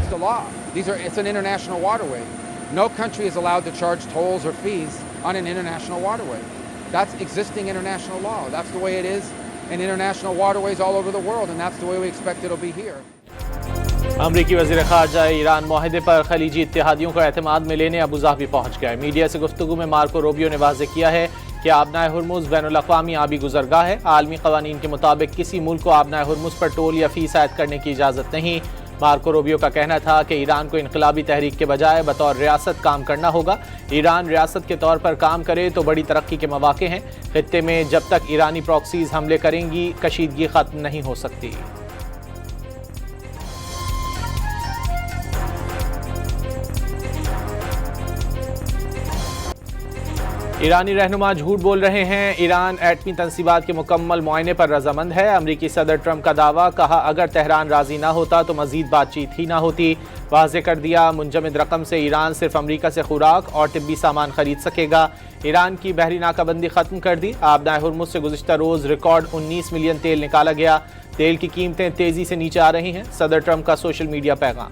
against the law. It's an international waterway. No country is allowed to charge tolls or fees on an international waterway. That's existing international law. That's the way it is in international waterways all over the world, and that's the way we expect it'll be here. अमरीकी वज़ीर ख़ारजा Iran माहिदे पर खलीजी इत्तेहादियों को एतमाद में लेने Abu Dhabi पहुँच गए। Media से गुफ्तगू में मार्को रूबियो ने वाज़ेह किया है कि आबनाए हुर्मुज़ बैनुल-अक़वामी आबी गुज़रगाह है। आलमी क़वानीन के मुताबिक किसी मुल्क को आबनाए हुर्मुज़ पर टोल या फ़ीस आयद करने की इजाज़त नहीं। मार्को रूबियो का कहना था कि ईरान को इनक़लाबी तहरीक के बजाय बतौर रियासत काम करना होगा। ईरान रियासत के तौर पर काम करे तो बड़ी तरक्की के मौक़े हैं। ख़ित्ते में जब तक ईरानी प्रॉक्सीज़ हमले करेंगी कशीदगी ख़त्म नहीं हो सकती। ईरानी रहनुमा झूठ बोल रहे हैं। ईरान एटमी तनसीबात के मुकम्मल मुआयने पर रजामंद है। अमरीकी सदर ट्रंप का दावा, कहा अगर तेहरान राजी ना होता तो मजीद बातचीत ही ना होती। वाज़ेह कर दिया मुंजमद रकम से ईरान सिर्फ अमरीका से खुराक और तिब्बी सामान खरीद सकेगा। ईरान की बहरी नाकाबंदी खत्म कर दी। आबनाए हुर्मुज़ से गुज़िश्ता रोज़ रिकॉर्ड 19 मिलियन तेल निकाला गया। तेल की कीमतें तेज़ी से नीचे आ रही हैं। सदर ट्रंप का सोशल मीडिया पैगाम।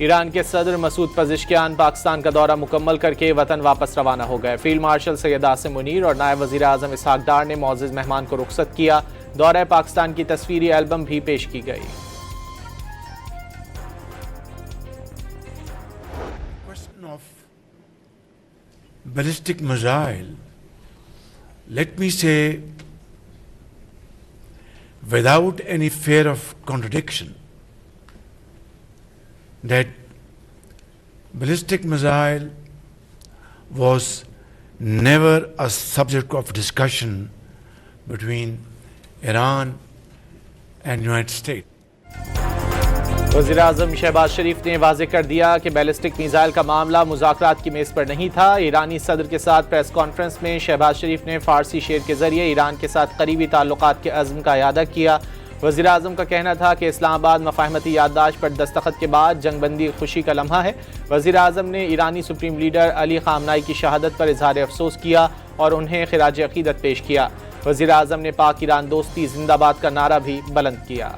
ईरान के सदर मसूद पज़ेश्कियान पाकिस्तान का दौरा मुकम्मल करके वतन वापस रवाना हो गए। फील्ड मार्शल सैयद आसिम मुनीर और नायब वज़ीर आज़म इसहाक डार ने मोअज़्ज़ज़ मेहमान को रुख़सत किया। दौरा पाकिस्तान की तस्वीरी एल्बम भी पेश की गई। Ballistic missile, let me say without any fear of contradiction that ballistic missile was never a subject of discussion between Iran and United States. वज़ीर आज़म शहबाज शरीफ ने वाज़ेह कर दिया कि बैलिस्टिक मिसाइल का मामला मुज़ाकरात की मेज़ पर नहीं था। ईरानी सदर के साथ प्रेस कॉन्फ्रेंस में शहबाज शरीफ ने फ़ारसी शेर के ज़रिए ईरान के साथ करीबी ताल्लुकात के अज़्म का इयादा किया। वज़ीर आज़म का कहना था कि इस्लामाबाद मफ़ाहमती याददाश्त पर दस्तखत के बाद जंगबंदी खुशी का लम्हा है। वज़ीर आज़म ने ईरानी सुप्रीम लीडर अली ख़ामनाई की शहादत पर इज़हार अफसोस किया और उन्हें ख़िराज अक़ीदत पेश किया। वज़ीर आज़म ने पाक ईरान दोस्ती जिंदाबाद का नारा भी बुलंद किया।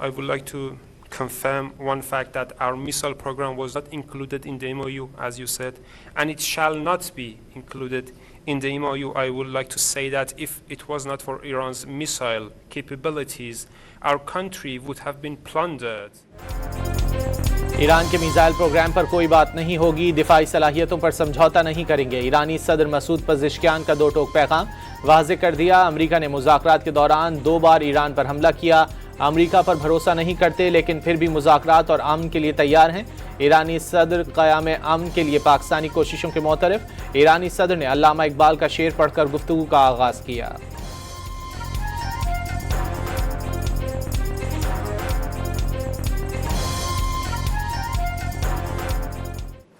I would like to confirm one fact that our missile program was not included in the MOU as you said, and it shall not be included in the MOU. I would like to say that if it was not for Iran's missile capabilities, our country would have been plundered. Iran के missile programme पर कोई बात नहीं होगी। दिफाई सलाहियतों पर समझौता नहीं करेंगे। ईरानी सदर मसूद पज़ेश्कियान का दो टोक पैगाम। वाज़ेह कर दिया अमरीका ने मुज़ाकरात के दौरान 2 बार ईरान पर हमला किया। अमरीका पर भरोसा नहीं करते लेकिन फिर भी मुज़ाकरात और अमन के लिए तैयार हैं। ईरानी सदर क़याम अमन के लिए पाकिस्तानी कोशिशों के मोतरफ़। ईरानी सदर ने अल्लामा इकबाल का शेर पढ़कर गुफ्तगू का आगाज़ किया।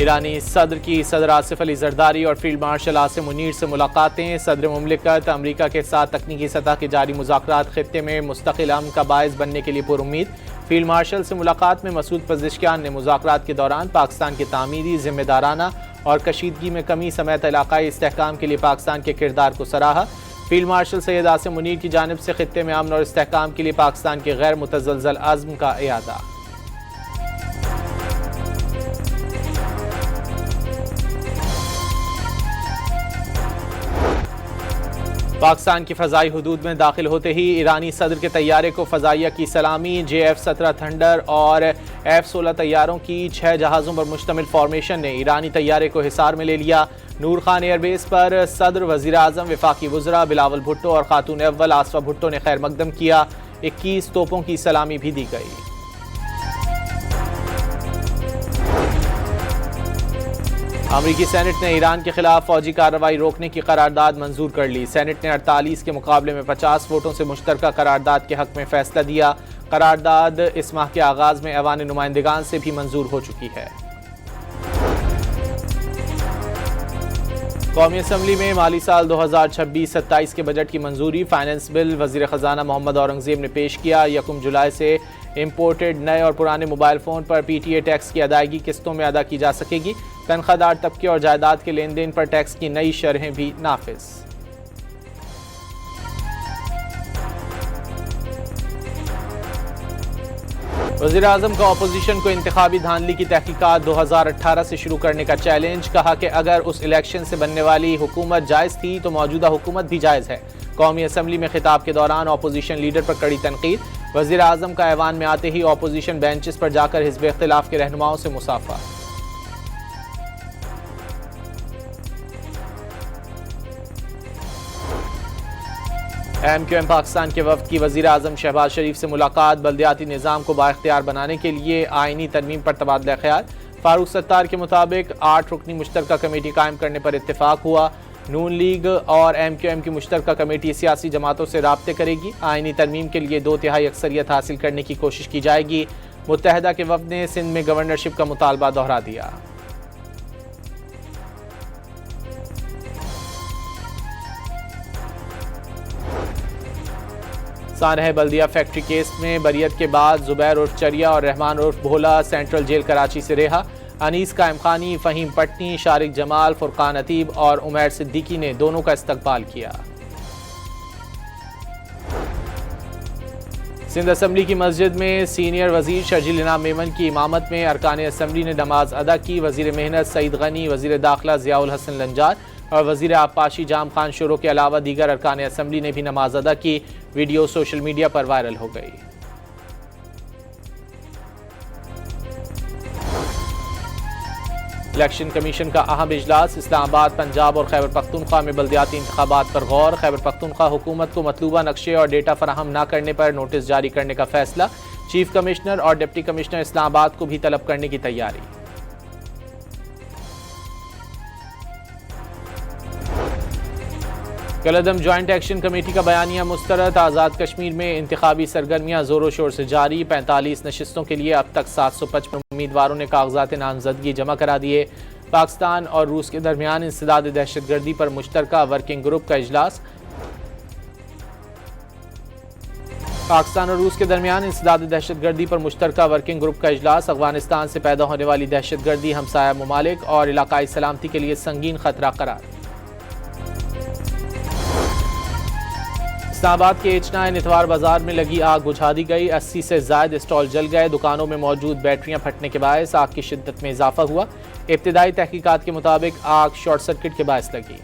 ईरानी सदर की सदर आसिफ अली जरदारी और फील्ड मार्शल आसिम मुनीर से मुलाकातें। सदर मुमलिकत अमरीका के साथ तकनीकी सतह के जारी मुज़ाकरात ख़ित्ते में मुस्तक़िल अमन का बायस बनने के लिए पुरुम्मीद। फील्ड मार्शल से मुलाकात में मसूद पज़ेश्कियान ने मुज़ाकरात के दौरान पाकिस्तान के तामीरी ज़िम्मेदाराना और कशीदगी में कमी समेत इलाक़ाई इस्तेहकाम के लिए पाकिस्तान के किरदार को सराहा। फील्ड मार्शल सैयद आसिम मुनीर की जानिब से ख़ित्ते में अमन और इस्तेहकाम के लिए पाकिस्तान के गैर मुतज़लज़ल अज़्म का इयादा। पाकिस्तान की फ़ज़ाई हदूद में दाखिल होते ही ईरानी सदर के तैयारे को फ़ज़ाइया की सलामी। JF-17 थंडर और F-16 तैयारों की 6 जहाज़ों पर मुश्तमिल फॉर्मेशन ने ईरानी तैयारे को हिसार में ले लिया। नूर खान एयरबेस पर सदर, वज़ीर आज़म, वफाकी वज़रा बिलावल भुट्टो और खातून अव्वल आसफ़ा भुट्टो ने खैर मकदम किया। 21 तोपों की सलामी भी दी गई। अमरीकी सेनेट ने ईरान के खिलाफ फौजी कार्रवाई रोकने की करारदाद मंजूर कर ली। सेनेट ने 48 के मुकाबले में 50 वोटों से मुश्तरका करारदाद के हक में फैसला दिया। करारदाद इस माह के आगाज में ऐवान नुमाइंदगान से भी मंजूर हो चुकी है। कौमी असम्बली में माली साल 2026-27 के बजट की मंजूरी। फाइनेंस बिल वजीर खजाना मोहम्मद औरंगजेब ने पेश किया। 1 जुलाई से इम्पोर्टेड नए और पुराने मोबाइल फ़ोन पर PTA टैक्स की अदायगी किस्तों में अदा की जा सकेगी। तनख्वाहदार तबके और जायदाद के लेन देन पर टैक्स की नई शरहें भी नाफिज। वज़ीर आज़म का अपोजिशन को इंतखाबी धांधली की तहकीकात 2018 से शुरू करने का चैलेंज। कहा कि अगर उस इलेक्शन से बनने वाली हुकूमत जायज़ थी तो मौजूदा हुकूमत भी जायज़ है। कौमी असम्बली में खिताब के दौरान अपोजिशन लीडर पर कड़ी तनकीद। वज़ीर आज़म का ऐवान में आते ही अपोजिशन बेंचेस पर जाकर हिज़्ब इख्तिलाफ के रहनुमाओं से मुसाफा। MQM पाकिस्तान के वफ़द की वज़ीर आज़म शहबाज शरीफ से मुलाकात। बल्दियाती निज़ाम को बाइख्तियार बनाने के लिए आइनी तरमीम पर तबादला ख्याल। फारूक सत्तार के मुताबिक 8 रुकनी मुश्तरका कमेटी कायम करने पर इत्तेफाक हुआ। नून लीग और MQM की मुश्तरका कमेटी सियासी जमातों से राब्ते करेगी। आइनी तरमीम के लिए 2/3 अक्सरियत हासिल करने की कोशिश की जाएगी। मुत्तहदा के वफ़द ने सिंध में गवर्नरशिप का मुतालबा दोहरा दिया। सानह बल्दिया फैक्ट्री केस में बरियत के बाद जुबैर उर्फ चरिया और रहमान उर्फ भोला सेंट्रल जेल कराची से रिहा। अनीस कायम खानी, फ़हीम पटनी, शारिक जमाल, फुरकान अतीब और उमैर सिद्दीकी ने दोनों का इस्तकबाल किया। सिंध असम्बली की मस्जिद में सीनियर वजीर शर्जील इनाम मेमन की इमामत में अरकान असम्बली ने नमाज अदा की। वजीर मेहनत सईद गनी, वजीर दाखिला ज़ियाउल हसन लंजार और वजीर आबपाशी जाम खान शुरू के अलावा दीगर अरकान असम्बली ने भी नमाज अदा की। वीडियो सोशल मीडिया पर वायरल हो गई। इलेक्शन कमीशन का अहम इजलास। इस्लामाबाद, पंजाब और खैबर पख्तूनख्वा में बल्दियाती इंतखाबात पर गौर। खैबर पख्तूनख्वा हुकूमत को मतलूबा नक्शे और डेटा फराहम न करने पर नोटिस जारी करने का फैसला। चीफ कमिश्नर और डिप्टी कमिश्नर इस्लामाबाद को भी तलब करने की तैयारी। कलअदम ज्वाइंट एक्शन कमेटी का बयानिया मुस्तरद। आज़ाद कश्मीर में इंतखाबी सरगर्मियां जोरों शोर से जारी। 45 नशिस्तों के लिए अब तक 755 उम्मीदवारों ने कागजात नामजदगी जमा करा दिए। पाकिस्तान और रूस के दरमियान इंसदाद दहशतगर्दी पर मुश्तरका वर्किंग ग्रुप का इजलास। पाकिस्तान और रूस के दरमियान इंसदाद दहशतगर्दी पर मुश्तरका वर्किंग ग्रुप का इजलास। अफगानिस्तान से पैदा होने वाली दहशतगर्दी हमसाया ममालिक और इलाकाई सलामती के लिए संगीन खतरा करार। इस्लामाबाद के एचनाइन इतवार बाजार में लगी आग बुझा दी गई। 80 से ज्यादा स्टॉल जल गए। दुकानों में मौजूद बैटरियां फटने के बायस आग की शिद्दत में इजाफा हुआ। इब्तिदाई तहकीकात के मुताबिक आग शॉर्ट सर्किट के बायस लगी।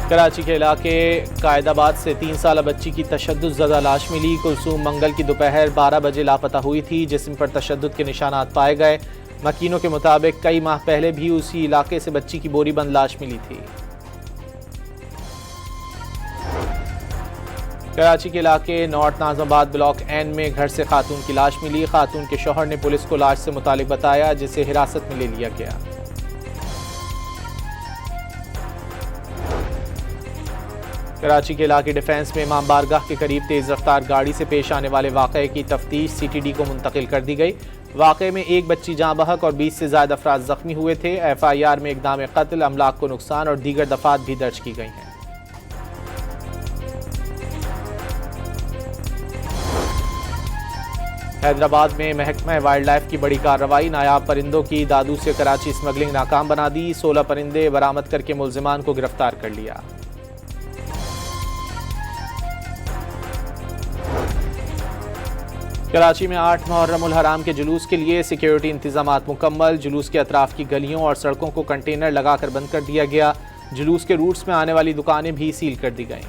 कराची के इलाके कायदाबाद से 3 साला बच्ची की तशद्दुद लाश मिली। कुलसूम मंगल की दोपहर 12 बजे लापता हुई थी, जिस्म पर तशद्दुद के निशानात पाए गए। मकीनों के मुताबिक कई माह पहले भी उसी इलाके से बच्ची की बोरीबंद लाश मिली थी। कराची के इलाके नॉर्थ नाज़माबाद ब्लॉक N में घर से खातून की लाश मिली। खातून के शौहर ने पुलिस को लाश से मुतालिक बताया, जिसे हिरासत में ले लिया गया। कराची के इलाके डिफेंस में इमाम बारगाह के करीब तेज रफ्तार गाड़ी से पेश आने वाले वाक़े की तफ्तीश CTD को मुंतकिल कर दी गई। वाक़े में एक बच्ची जाँ बहक और 20 से ज़्यादा अफराद जख्मी हुए थे। FIR में इक़दाम कत्ल, अमलाक को नुकसान और दीगर दफात भी दर्ज की गई हैं। हैदराबाद में महकमा वाइल्ड लाइफ की बड़ी कार्रवाई। नायाब परिंदों की दादू से कराची स्मगलिंग नाकाम बना दी। 16 परिंदे बरामद करके मुल्जिमान को गिरफ्तार कर लिया। कराची में 8 मुहर्रम उल हराम के जुलूस के लिए सिक्योरिटी इंतजामात मुकम्मल। जुलूस के अतराफ की गलियों और सड़कों को कंटेनर लगाकर बंद कर दिया गया। जुलूस के रूट्स में आने वाली दुकानें भी सील कर दी गईं।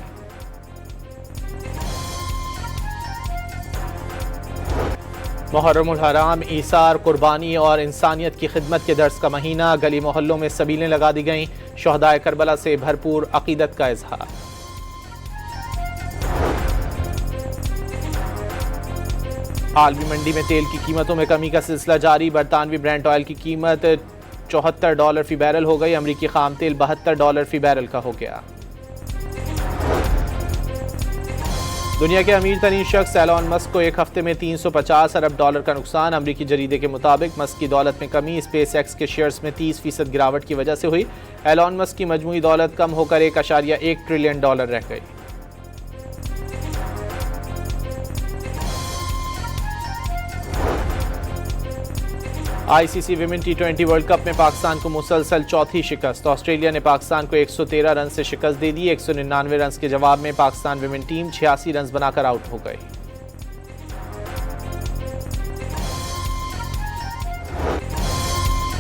मुहर्रम उल हराम ईसार, कुर्बानी और इंसानियत की खिदमत के दर्स का महीना। गली मोहल्लों में सबीलें लगा दी गईं। शोहदाए करबला से भरपूर अकीदत का इजहार। आलमी मंडी में तेल की कीमतों में कमी का सिलसिला जारी। बरतानवी ब्रेंट ऑयल की कीमत $74 फी बैरल हो गई। अमरीकी खाम तेल $72 फी बैरल का हो गया। दुनिया के अमीर तरीन शख्स एलॉन मस्क को एक हफ्ते में $350 अरब का नुकसान। अमरीकी जरीदे के मुताबिक मस्क की दौलत में कमी स्पेस एक्स के शेयर्स में 30% गिरावट की वजह से हुई। एलॉन मस्क की मजमूई दौलत कम होकर $1.1 ट्रिलियन रह गई। ICC women T20 world cup में पाकिस्तान को मुसलसल चौथी शिकस्त। ऑस्ट्रेलिया ने पाकिस्तान को 113 रन से शिकस्त दे दी। 199 रन के जवाब में पाकिस्तान विमेन टीम 86 रन बनाकर आउट हो गई।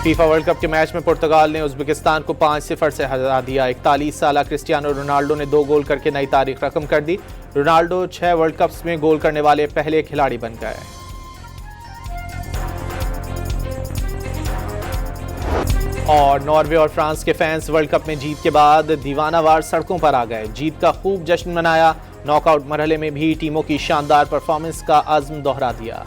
फीफा वर्ल्ड कप के मैच में पुर्तगाल ने उज्बेकिस्तान को 5-0 से हरा दिया। 41 साला क्रिस्टियानो रोनाल्डो ने 2 गोल करके नई तारीख रकम कर दी। रोनाल्डो 6 वर्ल्ड कप्स में गोल करने वाले पहले खिलाड़ी बन गए। और नॉर्वे और फ्रांस के फैंस वर्ल्ड कप में जीत के बाद दीवानावार सड़कों पर आ गए। जीत का खूब जश्न मनाया। नॉकआउट मरहले में भी टीमों की शानदार परफॉर्मेंस का आज़म दोहरा दिया।